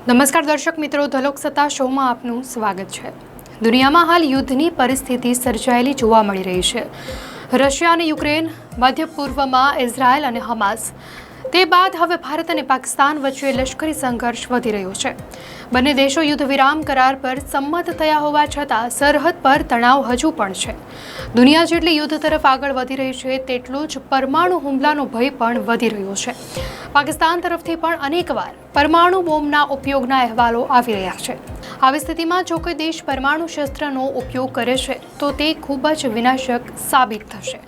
નમસ્કાર દર્શક મિત્રો, ધલોક સત્તા શોમાં આપનું સ્વાગત છે। દુનિયામાં હાલ યુદ્ધની પરિસ્થિતિ સર્જાયેલી જોવા મળી રહી છે। રશિયા અને યુક્રેન, મધ્ય પૂર્વમાં ઇઝરાયલ અને હમાસ, તે બાદ હવે ભારત અને પાકિસ્તાન વચ્ચે લશ્કરી સંઘર્ષ વધી રહ્યો છે। બંને દેશો યુદ્ધ વિરામ કરાર પર સંમત થયા હોવા છતાં સરહદ પર તણાવ હજુ પણ છે। દુનિયા જેટલી યુદ્ધ તરફ આગળ વધી રહી છે તેટલું જ પરમાણુ હુમલાનો ભય પણ વધી રહ્યો છે। પાકિસ્તાન તરફથી પણ અનેકવાર પરમાણુ બોમ્બના ઉપયોગના અહેવાલો આવી રહ્યા છે। આવી સ્થિતિમાં જો કોઈ દેશ પરમાણુ શસ્ત્રનો ઉપયોગ કરે છે તો તે ખૂબ જ વિનાશક સાબિત થશે।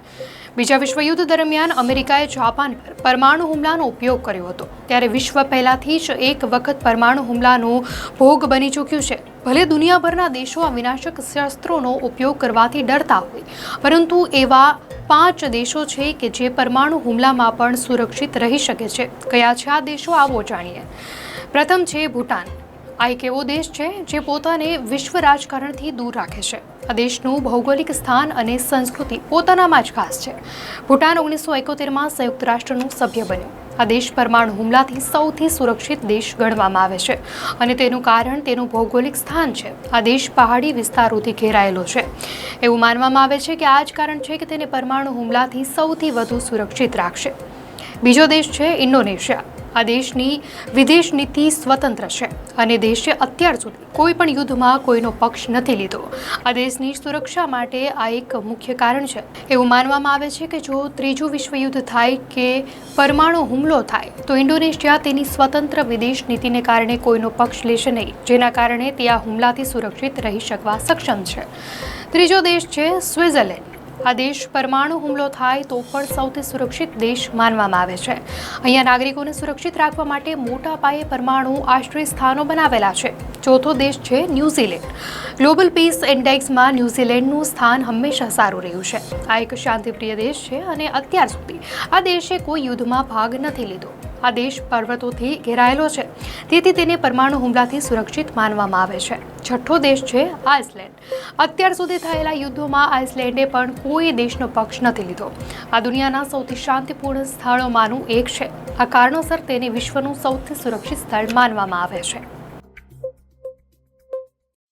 બીજા વિશ્વયુદ્ધ દરમિયાન અમેરિકાએ જાપાન પર પરમાણુ હુમલાનો ઉપયોગ કર્યો હતો, ત્યારે વિશ્વ પહેલાથી જ એક વખત પરમાણુ હુમલાનો ભોગ બની ચૂક્યું છે। ભલે દુનિયાભરના દેશો આ વિનાશક શસ્ત્રોનો ઉપયોગ કરવાથી ડરતા હોય, પરંતુ એવા 5 દેશો છે કે જે પરમાણુ હુમલામાં પણ સુરક્ષિત રહી શકે છે। કયા છે આ દેશો, આવો જાણીએ। પ્રથમ છે ભૂટાન। આ એક એવો દેશ છે જે પોતાને વિશ્વ રાજકારણથી દૂર રાખે છે। આ દેશનું ભૌગોલિક સ્થાન અને સંસ્કૃતિ પોતાનામાં જ ખાસ છે। ભૂટાન 1971માં સંયુક્ત રાષ્ટ્રનું સભ્ય બન્યું। આ દેશ પરમાણુ હુમલાથી સૌથી સુરક્ષિત દેશ ગણવામાં આવે છે અને તેનું કારણ તેનું ભૌગોલિક સ્થાન છે। આ દેશ પહાડી વિસ્તારોથી ઘેરાયેલો છે। એવું માનવામાં આવે છે કે આ જ કારણ છે કે તેને પરમાણુ હુમલાથી સૌથી વધુ સુરક્ષિત રાખશે। બીજો દેશ છે ઇન્ડોનેશિયા। આ દેશની વિદેશ નીતિ સ્વતંત્ર છે અને દેશે અત્યાર સુધી કોઈ પણ યુદ્ધમાં કોઈનો પક્ષ નથી લીધો। આ દેશની સુરક્ષા માટે આ એક મુખ્ય કારણ છે। એવું માનવામાં આવે છે કે જો ત્રીજું વિશ્વયુદ્ધ થાય કે પરમાણુ હુમલો થાય તો ઇન્ડોનેશિયા તેની સ્વતંત્ર વિદેશ નીતિને કારણે કોઈનો પક્ષ લેશે નહીં, જેના કારણે તે આ હુમલાથી સુરક્ષિત રહી શકવા સક્ષમ છે। ત્રીજો દેશ છે સ્વિટ્ઝરલેન્ડ। આ દેશ પરમાણુ હુમલો થાય તો પણ સૌથી સુરક્ષિત દેશ માનવામાં આવે છે। અહીંયા નાગરિકોને સુરક્ષિત રાખવા માટે મોટા પાયે પરમાણુ આશ્રય સ્થાનો બનાવેલા છે। ચોથો દેશ છે ન્યૂઝીલેન્ડ। ગ્લોબલ પીસ ઇન્ડેક્સમાં ન્યૂઝીલેન્ડનું સ્થાન હંમેશા સારું રહ્યું છે। આ એક શાંતિપ્રિય દેશ છે અને અત્યાર સુધી આ દેશે કોઈ યુદ્ધમાં ભાગ નથી લીધો। આ દેશ પર્વતોથી ઘેરાયેલો છે, તેથી તેને પરમાણુ હુમલાથી સુરક્ષિત માનવામાં આવે છે। છઠ્ઠો દેશ છે આઇસલેન્ડ। અત્યાર સુધી થયેલા યુદ્ધોમાં આઇસલેન્ડે પણ કોઈ દેશનો પક્ષ નથી લીધો। આ દુનિયાના સૌથી શાંતિપૂર્ણ સ્થળોમાંનું એક છે। આ કારણોસર તેને વિશ્વનું સૌથી સુરક્ષિત સ્થળ માનવામાં આવે છે।